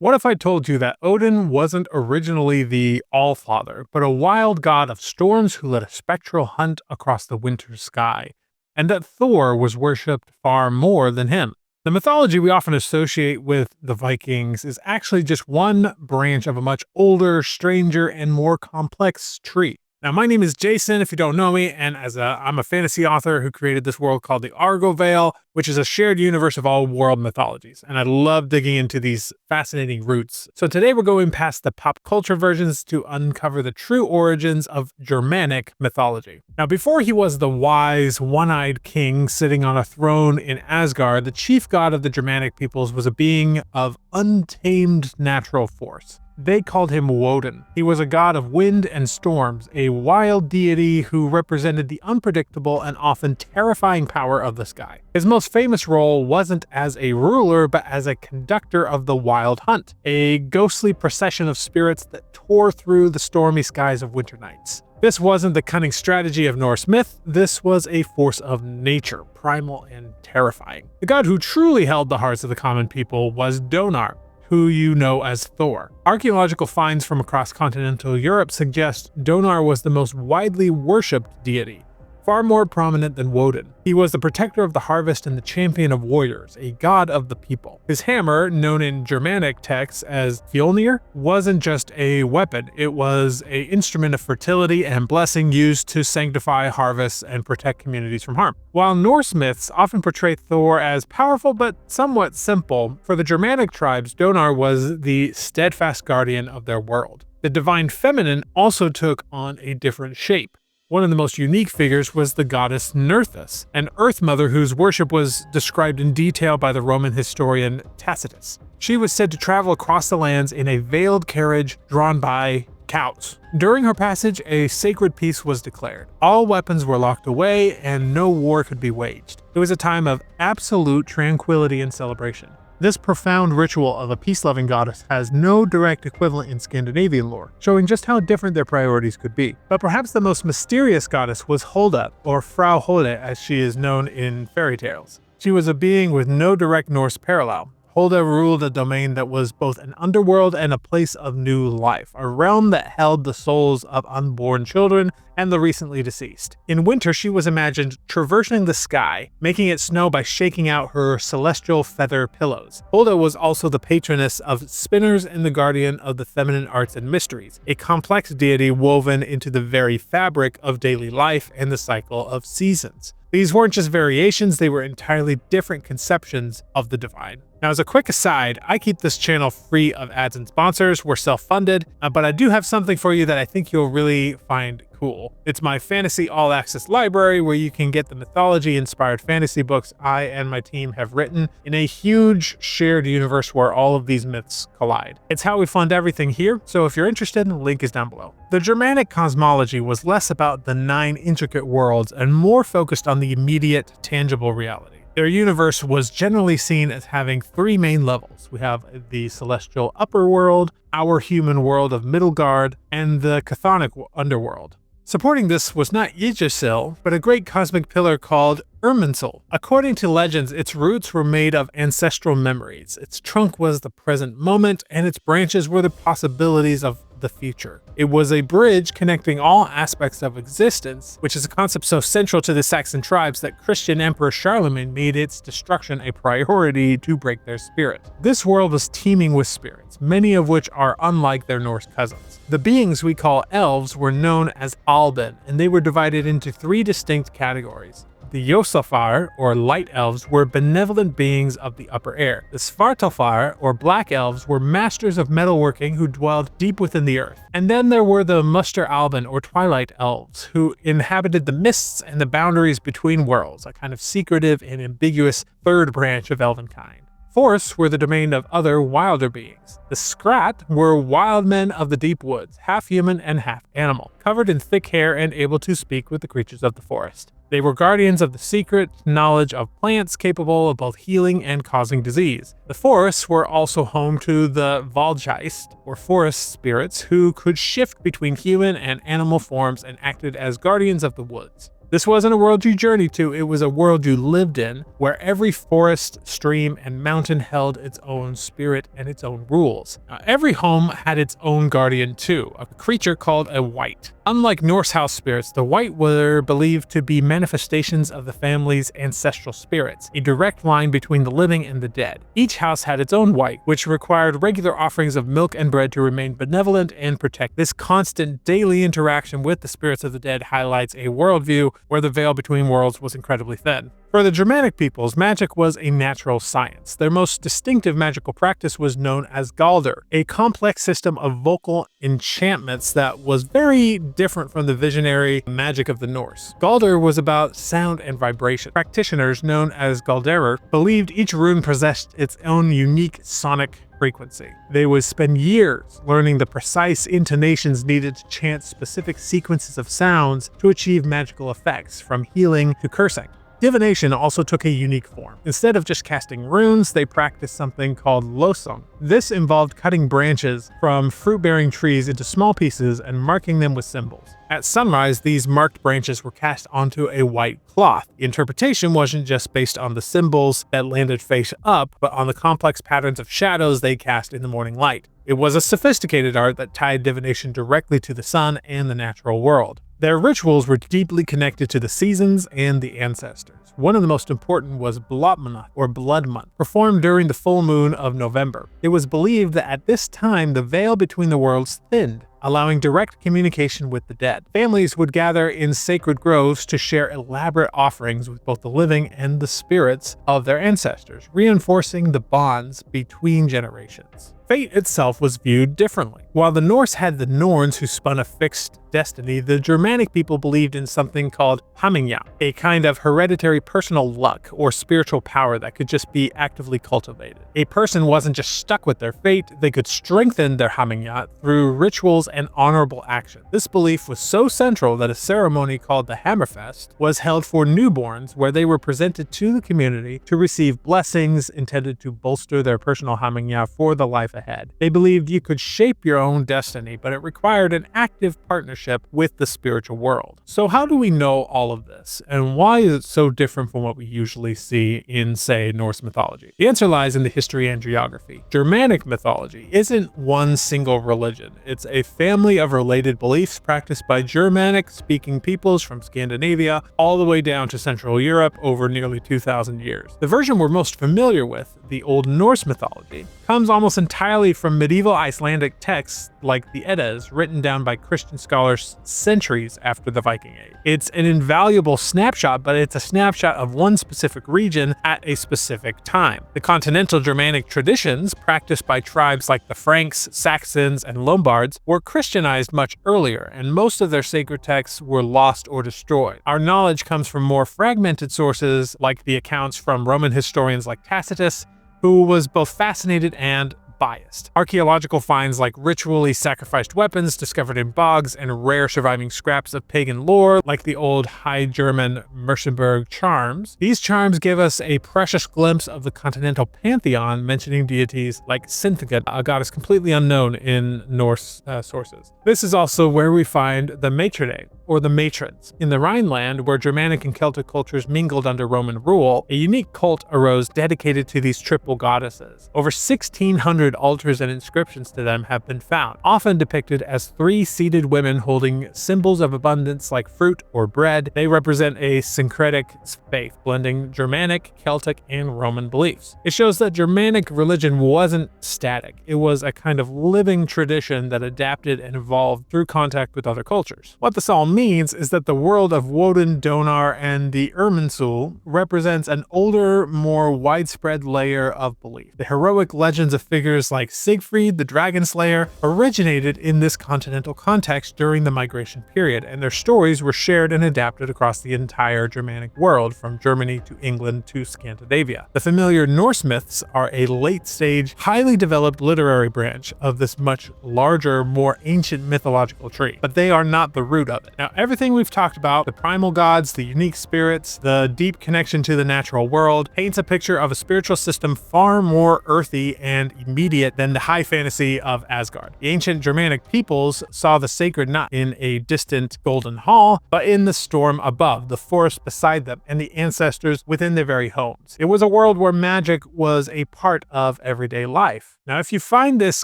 What if I told you that Odin wasn't originally the All-Father, but a wild god of storms who led a spectral hunt across the winter sky, and that Thor was worshipped far more than him? The mythology we often associate with the Vikings is actually just one branch of a much older, stranger, and more complex tree. Now, my name is Jason, if you don't know me, and I'm a fantasy author who created this world called the Argo Vale, which is a shared universe of all world mythologies, and I love digging into these fascinating roots. So today we're going past the pop culture versions to uncover the true origins of Germanic mythology. Now, before he was the wise, one-eyed king sitting on a throne in Asgard, the chief god of the Germanic peoples was a being of untamed natural force. They called him Wodan. He was a god of wind and storms, a wild deity who represented the unpredictable and often terrifying power of the sky. His most famous role wasn't as a ruler, but as a conductor of the wild hunt, a ghostly procession of spirits that tore through the stormy skies of winter nights. This wasn't the cunning strategy of Norse myth, this was a force of nature, primal and terrifying. The god who truly held the hearts of the common people was Donar, who you know as Thor. Archaeological finds from across continental Europe suggest Donar was the most widely worshipped deity, far more prominent than Wodan. He was the protector of the harvest and the champion of warriors, a god of the people. His hammer, known in Germanic texts as Fjolnir, wasn't just a weapon, it was an instrument of fertility and blessing used to sanctify harvests and protect communities from harm. While Norse myths often portray Thor as powerful but somewhat simple, for the Germanic tribes, Donar was the steadfast guardian of their world. The divine feminine also took on a different shape. One of the most unique figures was the goddess Nerthus, an earth mother whose worship was described in detail by the Roman historian Tacitus. She was said to travel across the lands in a veiled carriage drawn by cows. During her passage, a sacred peace was declared. All weapons were locked away and no war could be waged. It was a time of absolute tranquility and celebration. This profound ritual of a peace-loving goddess has no direct equivalent in Scandinavian lore, showing just how different their priorities could be. But perhaps the most mysterious goddess was Holda, or Frau Holde as she is known in fairy tales. She was a being with no direct Norse parallel. Holda ruled a domain that was both an underworld and a place of new life, a realm that held the souls of unborn children and the recently deceased. In winter, she was imagined traversing the sky, making it snow by shaking out her celestial feather pillows. Holda was also the patroness of spinners and the guardian of the feminine arts and mysteries, a complex deity woven into the very fabric of daily life and the cycle of seasons. These weren't just variations, they were entirely different conceptions of the divine. Now, as a quick aside, I keep this channel free of ads and sponsors. We're self-funded, but I do have something for you that I think you'll really find cool. It's my fantasy all-access library where you can get the mythology-inspired fantasy books I and my team have written in a huge shared universe where all of these myths collide. It's how we fund everything here, so if you're interested, the link is down below. The Germanic cosmology was less about the 9 intricate worlds and more focused on the immediate, tangible reality. Their universe was generally seen as having 3 main levels. We have the celestial upper world, our human world of Midgard, and the chthonic underworld. Supporting this was not Yggdrasil, but a great cosmic pillar called Irminsul. According to legends, its roots were made of ancestral memories, its trunk was the present moment, and its branches were the possibilities of the future. It was a bridge connecting all aspects of existence, which is a concept so central to the Saxon tribes that Christian Emperor Charlemagne made its destruction a priority to break their spirit. This world was teeming with spirits, many of which are unlike their Norse cousins. The beings we call elves were known as Alben, and they were divided into 3 distinct categories. The Josafar, or light elves, were benevolent beings of the upper air. The Svartalfar, or black elves, were masters of metalworking who dwelled deep within the earth. And then there were the Muster Alban, or twilight elves, who inhabited the mists and the boundaries between worlds, a kind of secretive and ambiguous third branch of elvenkind. Forests were the domain of other, wilder beings. The Skrat were wild men of the deep woods, half human and half animal, covered in thick hair and able to speak with the creatures of the forest. They were guardians of the secret knowledge of plants capable of both healing and causing disease. The forests were also home to the Waldgeist, or forest spirits, who could shift between human and animal forms and acted as guardians of the woods. This wasn't a world you journeyed to, it was a world you lived in, where every forest, stream, and mountain held its own spirit and its own rules. Now, every home had its own guardian too, a creature called a wight. Unlike Norse house spirits, the wight were believed to be manifestations of the family's ancestral spirits, a direct line between the living and the dead. Each house had its own wight, which required regular offerings of milk and bread to remain benevolent and protect. This constant daily interaction with the spirits of the dead highlights a worldview where the veil between worlds was incredibly thin. For the Germanic peoples, magic was a natural science. Their most distinctive magical practice was known as Galder, a complex system of vocal enchantments that was very different from the visionary magic of the Norse. Galder was about sound and vibration. Practitioners, known as Galderer, believed each rune possessed its own unique sonic frequency. They would spend years learning the precise intonations needed to chant specific sequences of sounds to achieve magical effects, from healing to cursing. Divination also took a unique form. Instead of just casting runes, they practiced something called losung. This involved cutting branches from fruit-bearing trees into small pieces and marking them with symbols. At sunrise, these marked branches were cast onto a white cloth. The interpretation wasn't just based on the symbols that landed face up, but on the complex patterns of shadows they cast in the morning light. It was a sophisticated art that tied divination directly to the sun and the natural world. Their rituals were deeply connected to the seasons and the ancestors. One of the most important was Blotmonth, or Blood Month, performed during the full moon of November. It was believed that at this time the veil between the worlds thinned, allowing direct communication with the dead. Families would gather in sacred groves to share elaborate offerings with both the living and the spirits of their ancestors, reinforcing the bonds between generations. Fate itself was viewed differently. While the Norse had the Norns who spun a fixed destiny, the Germanic people believed in something called hamingja, a kind of hereditary personal luck or spiritual power that could just be actively cultivated. A person wasn't just stuck with their fate, they could strengthen their hamingja through rituals and honorable action. This belief was so central that a ceremony called the Hammerfest was held for newborns, where they were presented to the community to receive blessings intended to bolster their personal hamingja for the life ahead. They believed you could shape your own destiny, but it required an active partnership with the spiritual world. So how do we know all of this, and why is it so different from what we usually see in, say, Norse mythology? The answer lies in the history and geography. Germanic mythology isn't one single religion. It's a family of related beliefs practiced by Germanic-speaking peoples from Scandinavia all the way down to Central Europe over nearly 2,000 years. The version we're most familiar with, the Old Norse mythology, comes almost entirely from medieval Icelandic texts like the Eddas, written down by Christian scholars centuries after the Viking Age. It's an invaluable snapshot, but it's a snapshot of one specific region at a specific time. The Continental Germanic traditions, practiced by tribes like the Franks, Saxons, and Lombards, were Christianized much earlier, and most of their sacred texts were lost or destroyed. Our knowledge comes from more fragmented sources, like the accounts from Roman historians like Tacitus, who was both fascinated and biased. Archaeological finds like ritually sacrificed weapons discovered in bogs and rare surviving scraps of pagan lore like the old High German Merseburg charms. These charms give us a precious glimpse of the continental pantheon, mentioning deities like Sinthgud, a goddess completely unknown in Norse sources. This is also where we find the Matridae, or the matrons. In the Rhineland, where Germanic and Celtic cultures mingled under Roman rule, a unique cult arose dedicated to these triple goddesses. Over 1,600 altars and inscriptions to them have been found, often depicted as three seated women holding symbols of abundance like fruit or bread. They represent a syncretic faith, blending Germanic, Celtic, and Roman beliefs. It shows that Germanic religion wasn't static. It was a kind of living tradition that adapted and evolved through contact with other cultures. What this all means is that the world of Wodan, Donar, and the Irminsul represents an older, more widespread layer of belief. The heroic legends of figures like Siegfried, the Dragon Slayer, originated in this continental context during the migration period, and their stories were shared and adapted across the entire Germanic world, from Germany to England to Scandinavia. The familiar Norse myths are a late-stage, highly developed literary branch of this much larger, more ancient mythological tree, but they are not the root of it. Now, Now, everything we've talked about, the primal gods, the unique spirits, the deep connection to the natural world, paints a picture of a spiritual system far more earthy and immediate than the high fantasy of Asgard. The ancient Germanic peoples saw the sacred not in a distant golden hall, but in the storm above, the forest beside them, and the ancestors within their very homes. It was a world where magic was a part of everyday life. Now, if you find this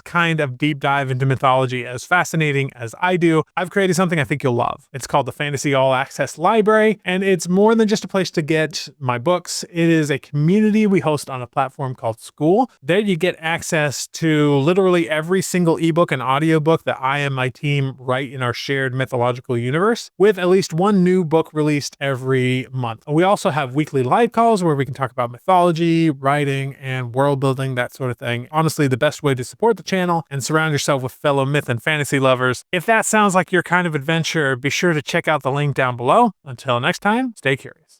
kind of deep dive into mythology as fascinating as I do, I've created something I think you'll love. It's called the Fantasy All Access Library, and it's more than just a place to get my books. It is a community we host on a platform called School. There you get access to literally every single ebook and audiobook that I and my team write in our shared mythological universe, with at least one new book released every month. We also have weekly live calls where we can talk about mythology, writing, and world building, that sort of thing. Honestly, the best way to support the channel and surround yourself with fellow myth and fantasy lovers. If that sounds like your kind of adventure, be sure to check out the link down below. Until next time, stay curious.